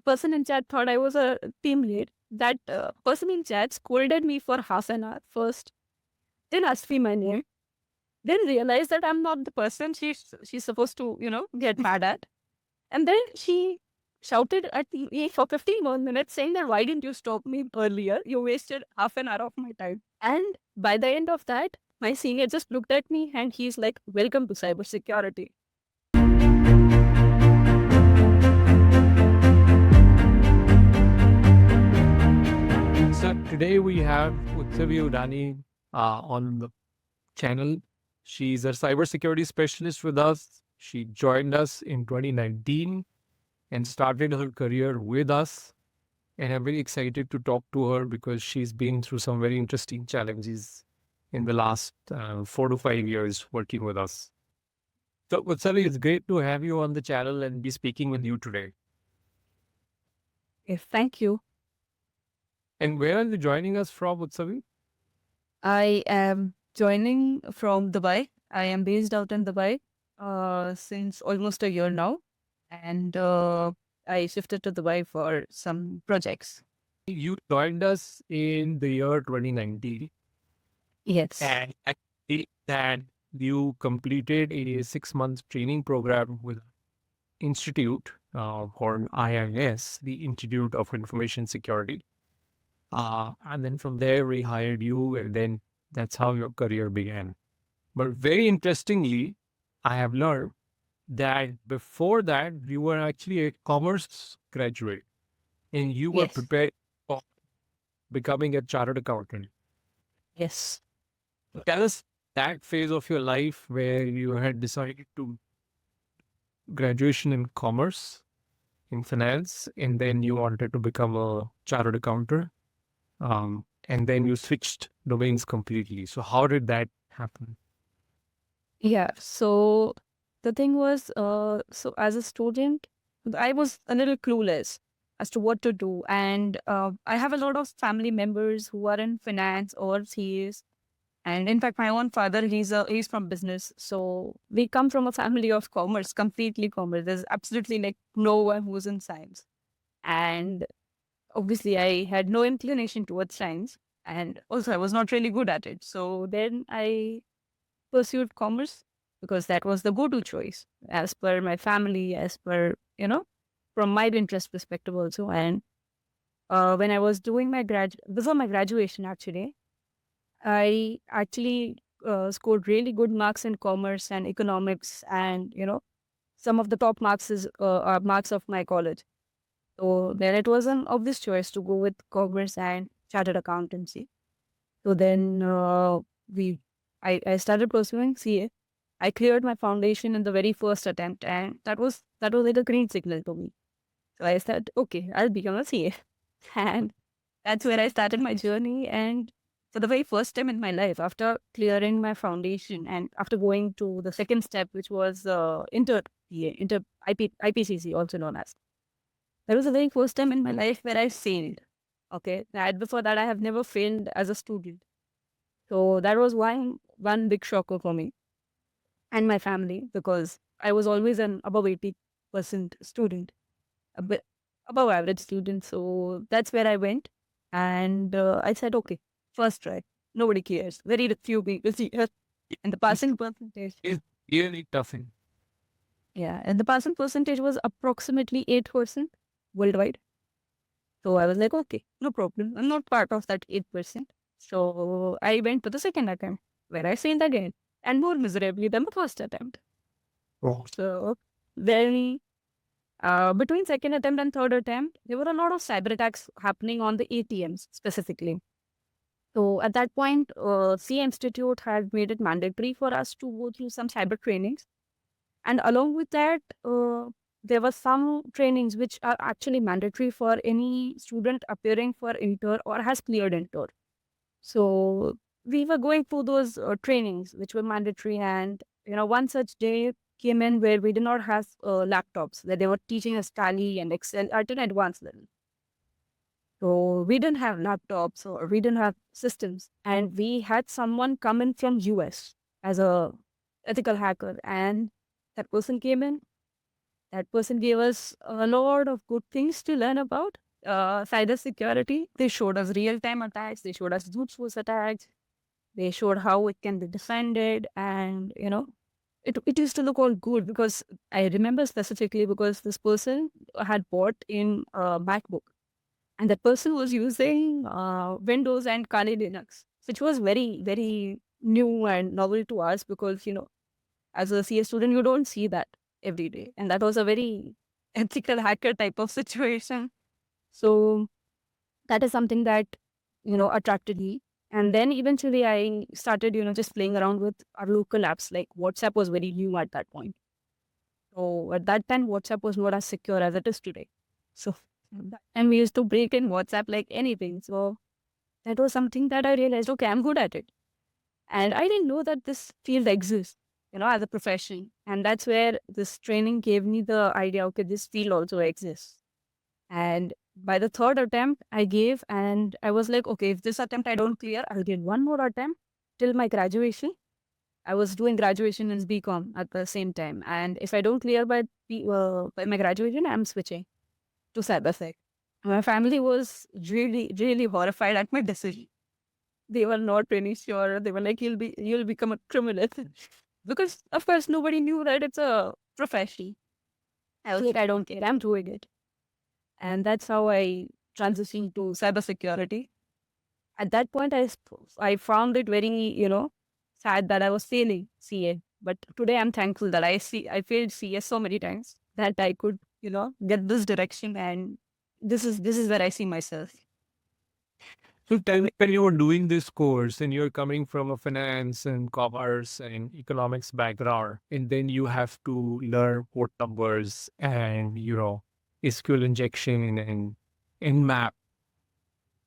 person in chat thought I was a team lead. That person in chat scolded me for half an hour first, then asked me my name, then realized that I'm not the person she's supposed to, get mad at. And then she shouted at me for 15 more minutes saying that why didn't you stop me earlier? You wasted half an hour of my time. And by the end of that, my senior just looked at me and he's like, welcome to cybersecurity. So today we have Utsavi Udani on the channel. She's a cybersecurity specialist with us. She joined us in 2019 and started her career with us. And I'm very excited to talk to her because she's been through some very interesting challenges in the last 4 to 5 years working with us. So Utsavi, it's great to have you on the channel and be speaking with you today. Yes, thank you. And where are you joining us from, Utsavi? I am joining from Dubai. I am based out in Dubai since almost a year now. And I shifted to Dubai for some projects. You joined us in the year 2019. Yes. And I see that you completed a 6-month training program with Institute or IIS, the Institute of Information Security. And then from there, we hired you, and then that's how your career began. But very interestingly, I have learned that before that, you were actually a commerce graduate and you were Yes. prepared for becoming a chartered accountant. Yes. Tell us that phase of your life where you had decided to graduation in commerce, in finance, and then you wanted to become a chartered accountant. And then you switched domains completely. So how did that happen? Yeah. So the thing was, so as a student, I was a little clueless as to what to do. And I have a lot of family members who are in finance or CAs. And in fact, my own father, he's from business. So we come from a family of commerce, completely commerce. There's absolutely like no one who's in science. And obviously, I had no inclination towards science. And also, I was not really good at it. So then I pursued commerce because that was the go-to choice as per my family, as per, from my interest perspective also. And when I was doing before my graduation, actually, I actually scored really good marks in commerce and economics, and some of the top marks are marks of my college. So then it was an obvious choice to go with commerce and chartered accountancy. So then I started pursuing CA. I cleared my foundation in the very first attempt, and that was like a green signal to me. So I said, okay, I'll become a CA, and that's where I started my journey. And for the very first time in my life, after clearing my foundation and after going to the second step, which was inter IPCC, also known as, that was the very first time in my life where I failed. Okay, and before that, I have never failed as a student. So that was one big shocker for me and my family, because I was always an above 80% student, a bit above average student. So that's where I went. And I said, okay, first try. Nobody cares. Very few people see it. And the passing percentage. It's really tough. Yeah. And the passing percentage was approximately 8% worldwide. So I was like, okay, no problem. I'm not part of that 8%. So I went to the second attempt where I failed again and more miserably than the first attempt. Oh. So then between second attempt and third attempt, there were a lot of cyber attacks happening on the ATMs specifically. So at that point, C Institute had made it mandatory for us to go through some cyber trainings. And along with that, there were some trainings which are actually mandatory for any student appearing for inter or has cleared inter. So we were going through those trainings which were mandatory. And, one such day came in where we did not have laptops, that they were teaching us Tally and Excel at an advanced level. So we didn't have laptops or we didn't have systems. And we had someone come in from US as a ethical hacker. And that person came in. That person gave us a lot of good things to learn about cybersecurity. They showed us real-time attacks. They showed us brute force attacks. They showed how it can be defended, and it used to look all good because I remember specifically because this person had bought in a MacBook, and that person was using Windows and Kali Linux, which was very very new and novel to us because as a CS student you don't see that every day, and that was a very ethical hacker type of situation. So that is something that attracted me. And then eventually I started just playing around with our local apps. Like WhatsApp was very new at that point, so at that time WhatsApp was not as secure as it is today. So and we used to break in WhatsApp like anything. So that was something that I realized, okay, I'm good at it. And I didn't know that this field exists as a profession. And that's where this training gave me the idea, okay, this field also exists. And by the third attempt I gave, and I was like, okay, if this attempt I don't clear, I'll give one more attempt till my graduation. I was doing graduation in BCom at the same time. And if I don't clear by my graduation, I'm switching to cybersec. My family was really, really horrified at my decision. They were not really sure. They were like, you'll become a criminal. Because of course nobody knew that it's a profession. I was like, I don't care, I'm doing it. And that's how I transitioned to cybersecurity. At that point, I found it very, sad that I was failing CA. But today I'm thankful that I failed CS so many times that I could, get this direction, and this is where I see myself. So tell me, when you were doing this course and you're coming from a finance and commerce and economics background, and then you have to learn port numbers and, SQL injection and map,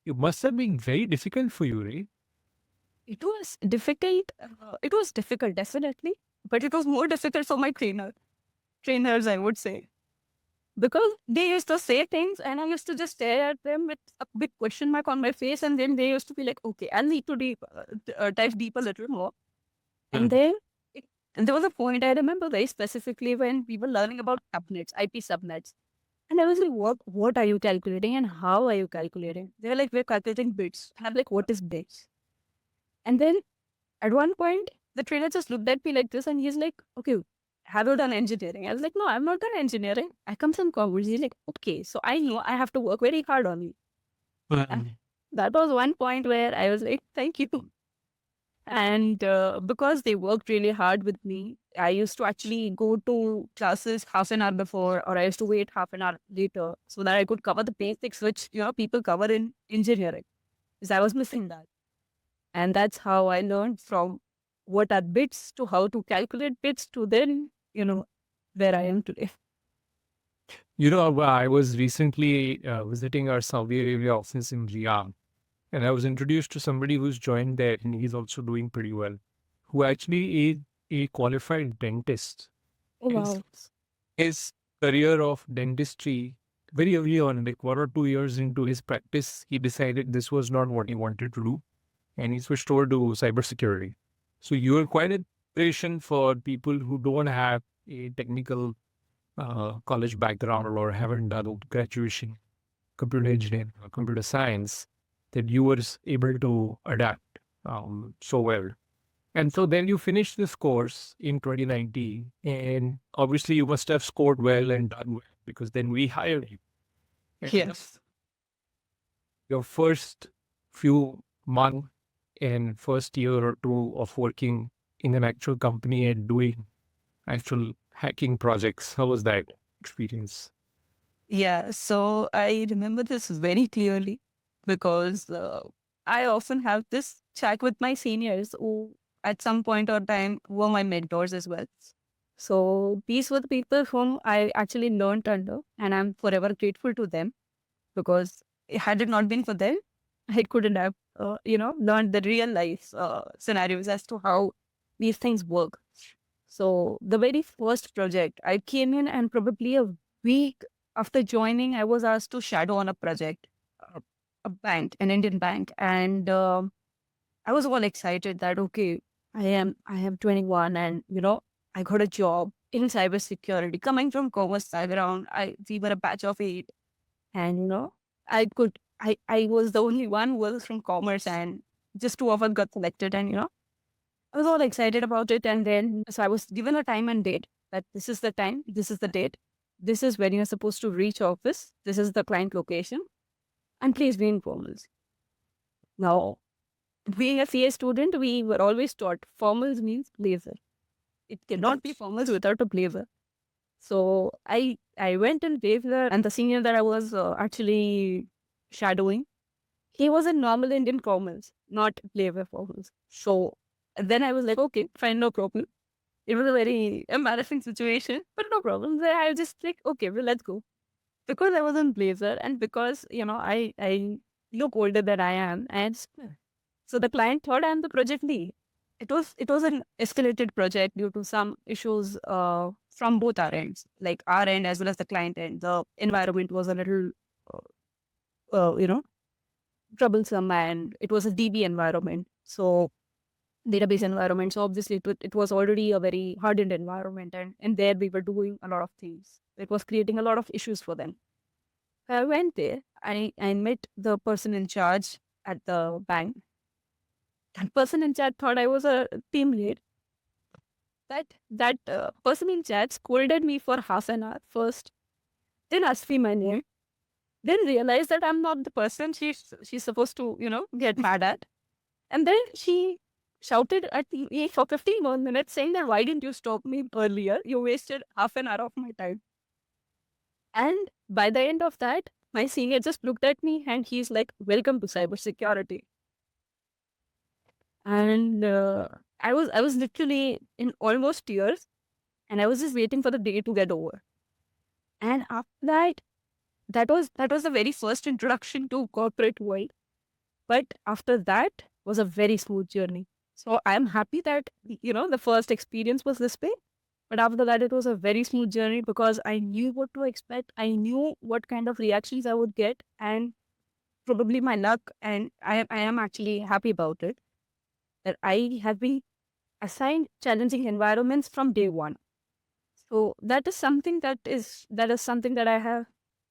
it must have been very difficult for you, right? It was difficult. It was difficult, definitely, but it was more difficult for my trainers, I would say, because they used to say things and I used to just stare at them with a big question mark on my face, and then they used to be like, "Okay, I'll need to dive deep a little more." And then and there was a point I remember very specifically when we were learning about subnets, IP subnets. And I was like, what are you calculating and how are you calculating? They were like, we're calculating bits. And I'm like, what is bits? And then at one point, the trainer just looked at me like this and he's like, okay, have you done engineering? I was like, no, I've not done engineering. I come from commerce. He's like, okay, so I know I have to work very hard on it. And that was one point where I was like, thank you. And because they worked really hard with me, I used to actually go to classes half an hour before, or I used to wait half an hour later so that I could cover the basics, which people cover in engineering, because I was missing that. And that's how I learned from what are bits to how to calculate bits to then, where I am today. I was recently visiting our Saudi Arabia office in Riyadh, and I was introduced to somebody who's joined there, and he's also doing pretty well, who actually is a qualified dentist. Oh, His, wow. his career of dentistry, very early on, like 1 or 2 years into his practice, he decided this was not what he wanted to do, and he switched over to cybersecurity. So you are quite an inspiration for people who don't have a technical college background or haven't done graduation, computer engineering or computer science, that you were able to adapt so well. And so then you finished this course in 2019, and obviously you must have scored well and done well because then we hired you. And Yes. your first few months and first year or two of working in an actual company and doing actual hacking projects, how was that experience? Yeah, so I remember this very clearly because I often have this chat with my seniors who, at some point or time, were my mentors as well. So these were the people whom I actually learned under, and I'm forever grateful to them because had it not been for them, I couldn't have, learned the real life scenarios as to how these things work. So the very first project, I came in and probably a week after joining, I was asked to shadow on a project, a bank, an Indian bank, and I was all excited that okay, I am 21, and I got a job. in cybersecurity. Coming from commerce background, we were a batch of 8, and I was the only one who was from commerce, and just two of us got selected, and I was all excited about it. And then, so I was given a time and date that this is the time, this is the date, this is when you're supposed to reach office, this is the client location, and please be in formals. Now, being a CA student, we were always taught formals means blazer. It cannot be formals without a blazer. So I went in blazer, and the senior that I was actually shadowing, he was in normal Indian formals, not blazer formals. So then I was like, okay, fine, no problem. It was a very embarrassing situation, but no problem. Then I was just like, okay, well, let's go. Because I was in blazer, and because, I look older than I am, and so the client thought I'm the project lead. It was an escalated project due to some issues from both our ends, like our end as well as the client end. The environment was a little, uh, you know, troublesome, and it was a DB environment. So database environment. So obviously it was already a very hardened environment, and there we were doing a lot of things. It was creating a lot of issues for them. I went there. I met the person in charge at the bank. That person in charge thought I was a team lead. That person in charge scolded me for half an hour first, then asked me my name, then realized that I'm not the person she's supposed to get mad at, and then she shouted at me for 15 more minutes, saying that why didn't you stop me earlier? You wasted half an hour of my time. And by the end of that, my senior just looked at me and he's like, "Welcome to cybersecurity." And I was literally in almost tears, and I was just waiting for the day to get over. And after that, that was the very first introduction to corporate world. But after that was a very smooth journey. So I'm happy that the first experience was this way. But after that, it was a very smooth journey because I knew what to expect. I knew what kind of reactions I would get, and probably my luck. And I am actually happy about it that I have been assigned challenging environments from day one. So that is something that I have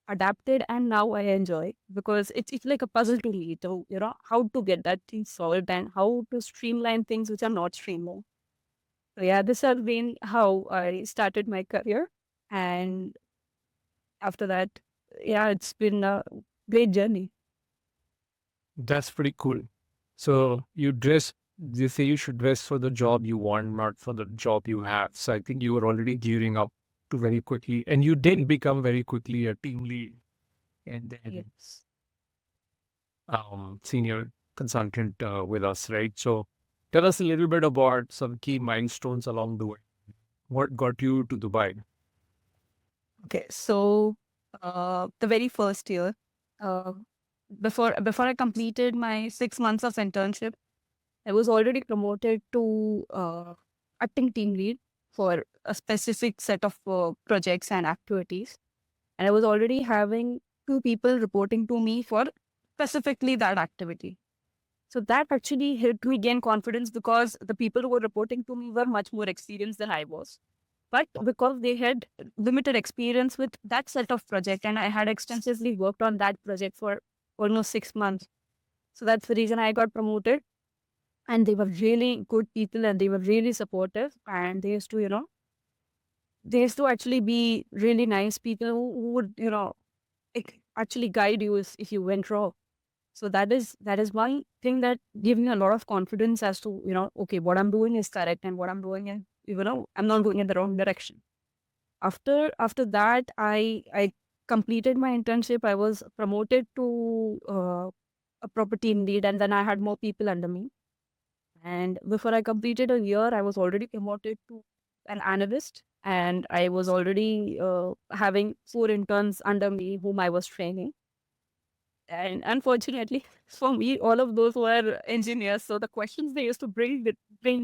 adapted, and now I enjoy, because it's like a puzzle to me to how to get that thing solved and how to streamline things which are not streamlined. So yeah, this has been how I started my career, and after that, yeah, it's been a great journey. That's pretty cool. So you say you should dress for the job you want, not for the job you have. So I think you were already gearing up to very quickly, and you did become very quickly a team lead and then Yes. senior consultant with us, right? So tell us a little bit about some key milestones along the way. What got you to Dubai? Okay, so the very first year, uh, before I completed my 6 months of internship, I was already promoted to acting team lead for a specific set of projects and activities, and I was already having two people reporting to me for specifically that activity. So that actually helped me gain confidence because the people who were reporting to me were much more experienced than I was. But because they had limited experience with that set of project, and I had extensively worked on that project for almost 6 months. So that's the reason I got promoted. And they were really good people, and they were really supportive. And they used to actually be really nice people who would, actually guide you if you went wrong. So that is one thing that gave me a lot of confidence as to, okay, what I'm doing is correct, and what I'm doing is, I'm not going in the wrong direction. After that, I completed my internship. I was promoted to a property team lead, and then I had more people under me. And before I completed a year, I was already promoted to an analyst, and I was already having 4 interns under me whom I was training. And unfortunately, for me, all of those were engineers. So the questions they used to bring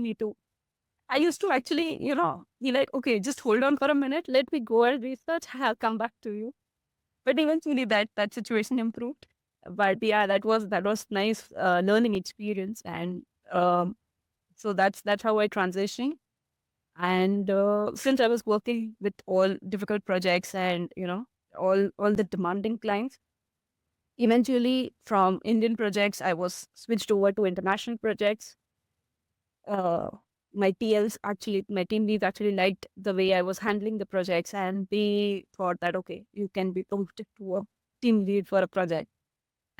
me to, I used to actually, be like, okay, just hold on for a minute. Let me go and research. I'll come back to you. But eventually, that situation improved. But yeah, that was nice learning experience, and so that's how I transitioned. And since I was working with all difficult projects and all the demanding clients, eventually from Indian projects I was switched over to international projects. uh, my team leads actually liked the way I was handling the projects, and they thought that okay, you can be promoted to a team lead for a project.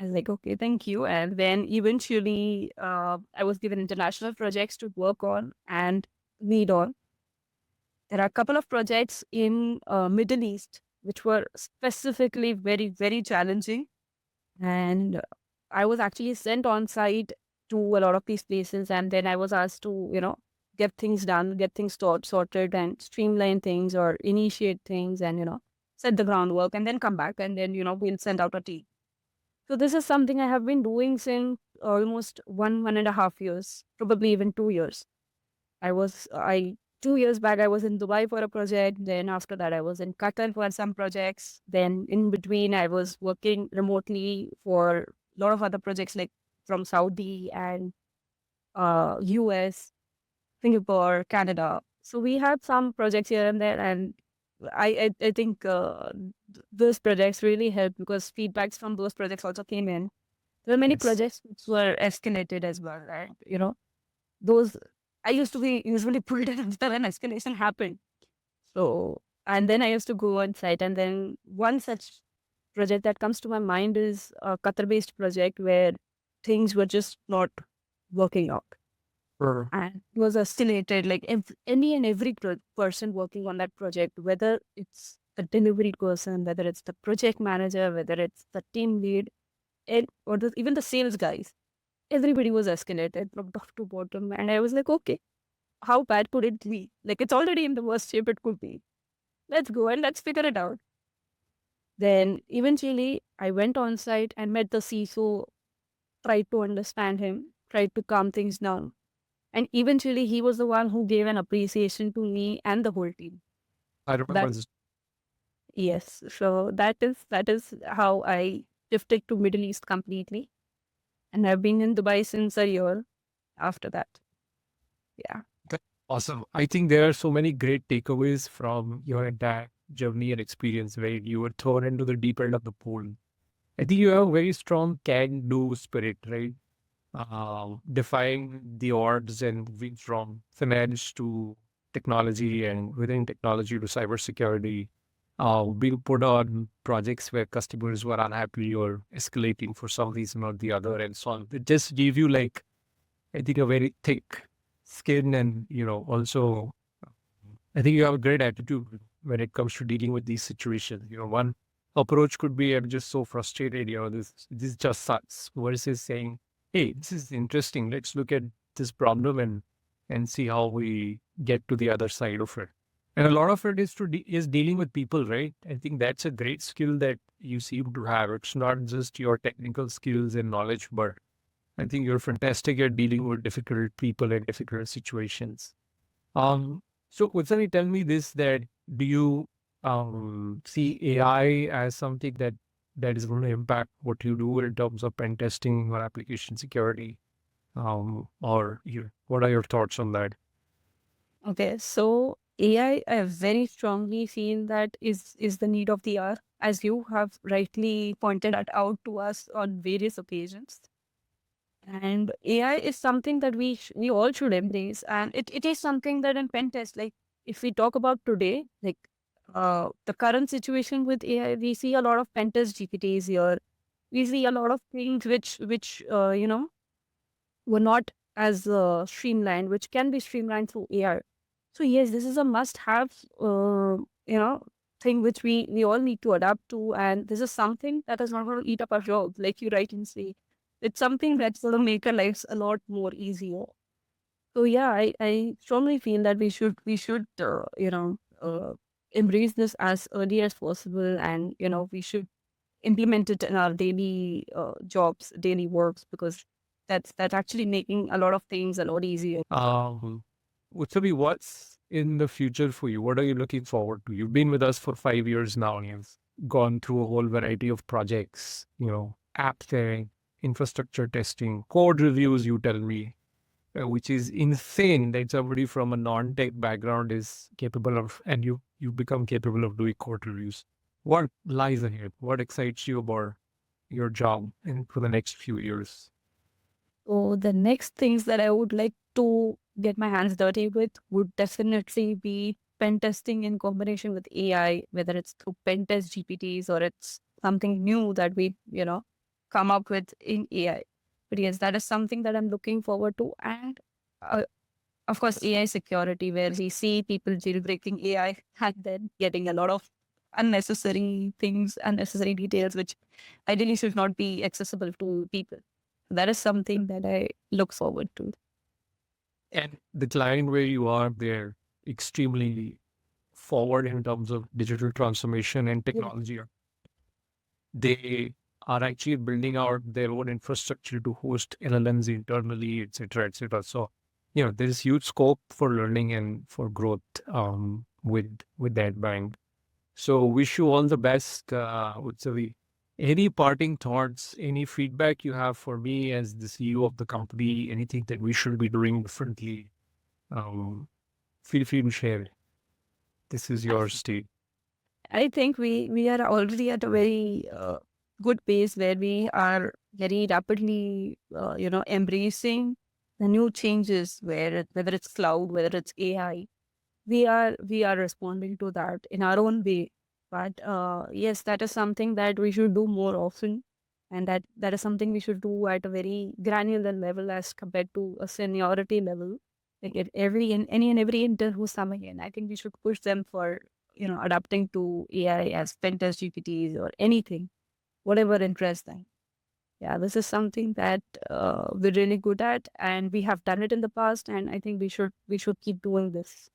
I was like, okay, thank you. And then eventually, I was given international projects to work on and lead on. There are a couple of projects in Middle East which were specifically very, very challenging. And I was actually sent on site to a lot of these places. And then I was asked to, get things done, get things sorted and streamline things or initiate things and, set the groundwork and then come back. And then, we'll send out a team. So this is something I have been doing since almost 1.5 years, probably even 2 years. I 2 years back I was in Dubai for a project. Then after that I was in Qatar for some projects. Then in between I was working remotely for a lot of other projects like from Saudi and US, Singapore, Canada. So we had some projects here and there, and I think those projects really helped because feedbacks from those projects also came in. There were many Yes. projects which were escalated as well, right? Those I used to be usually pulled in after an escalation happened. So, and then I used to go on site. And then one such project that comes to my mind is a Qatar based project where things were just not working out. Sure. And it was escalated, like any and every person working on that project, whether it's the delivery person, whether it's the project manager, whether it's the team lead, even the sales guys, everybody was escalated from top to bottom. And I was like, okay, how bad could it be? Like, it's already in the worst shape it could be. Let's go and let's figure it out. Then eventually, I went on site and met the CISO, tried to understand him, tried to calm things down. And eventually, he was the one who gave an appreciation to me and the whole team. I That remember this. Yes, so that is how I shifted to Middle East completely, and I've been in Dubai since a year after that. Yeah. Awesome. I think there are so many great takeaways from your entire journey and experience where you were thrown into the deep end of the pool. I think you have a very strong can-do spirit, right? Defying the odds and moving from finance to technology and within technology to cybersecurity. Being put on projects where customers were unhappy or escalating for some reason or the other and so on. It just gave you like, I think, a very thick skin and, also I think you have a great attitude when it comes to dealing with these situations. One approach could be, I'm just so frustrated, this just sucks, versus saying, hey, this is interesting. Let's look at this problem and see how we get to the other side of it. And a lot of it is dealing with people, right? I think that's a great skill that you seem to have. It's not just your technical skills and knowledge, but I think you're fantastic at dealing with difficult people and difficult situations. Um, so Utsani, tell me this, that do you see AI as something that is going to impact what you do in terms of pen testing or application security? What are your thoughts on that? Okay. So AI, I have very strongly seen that is the need of the hour, as you have rightly pointed that out to us on various occasions. And AI is something that we all should embrace, and it is something that in pen test, like if we talk about today, like the current situation with AI, we see a lot of pen test GPTs here. We see a lot of things which were not as streamlined, which can be streamlined through AI. So yes, this is a must-have, you know, thing which we all need to adapt to, and this is something that is not going to eat up our job, like you rightly say. It's something that's going to make our lives a lot more easier. So yeah, I strongly feel that we should embrace this as early as possible, and we should implement it in our daily jobs, daily works, because that's actually making a lot of things a lot easier. Utsavi, what's in the future for you? What are you looking forward to? You've been with us for 5 years now, and you've gone through a whole variety of projects, app sharing, infrastructure testing, code reviews, you tell me. which is insane that somebody from a non-tech background is capable of, and you become capable of doing code reviews. What lies ahead? What excites you about your job and for the next few years? So the next things that I would like to get my hands dirty with would definitely be pen testing in combination with AI, whether it's through pen test GPTs or it's something new that we, come up with in AI. But yes, that is something that I'm looking forward to. And uh, of course, AI security, where we see people jailbreaking AI and then getting a lot of unnecessary things, unnecessary details, which ideally should not be accessible to people. That is something that I look forward to. And the client where you are, they're extremely forward in terms of digital transformation and Yeah. technology. They are actually building out their own infrastructure to host LLMs internally, etc., etc. So, there is huge scope for learning and for growth with that bank. So, wish you all the best, Utsavi. Any parting thoughts, any feedback you have for me as the CEO of the company, anything that we should be doing differently, um, feel free to share. This is your state. I think we are already at a very good pace where we are very rapidly, embracing the new changes. Whether it's cloud, whether it's AI, we are responding to that in our own way. But yes, that is something that we should do more often, and that is something we should do at a very granular level as compared to a seniority level. Like if any and every intern who's coming in, I think we should push them for adapting to AI as pen test GPTs or anything, whatever interests them. Yeah, this is something that we're really good at, and we have done it in the past, and I think we should keep doing this.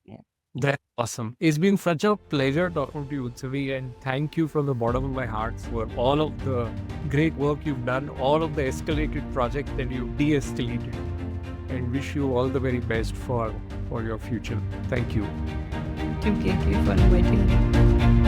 Yeah. That's awesome. It's been such a pleasure talking to you, Utsavi, and thank you from the bottom of my heart for all of the great work you've done, all of the escalated projects that you've de-escalated, and wish you all the very best for your future. Thank you. Thank you for inviting me.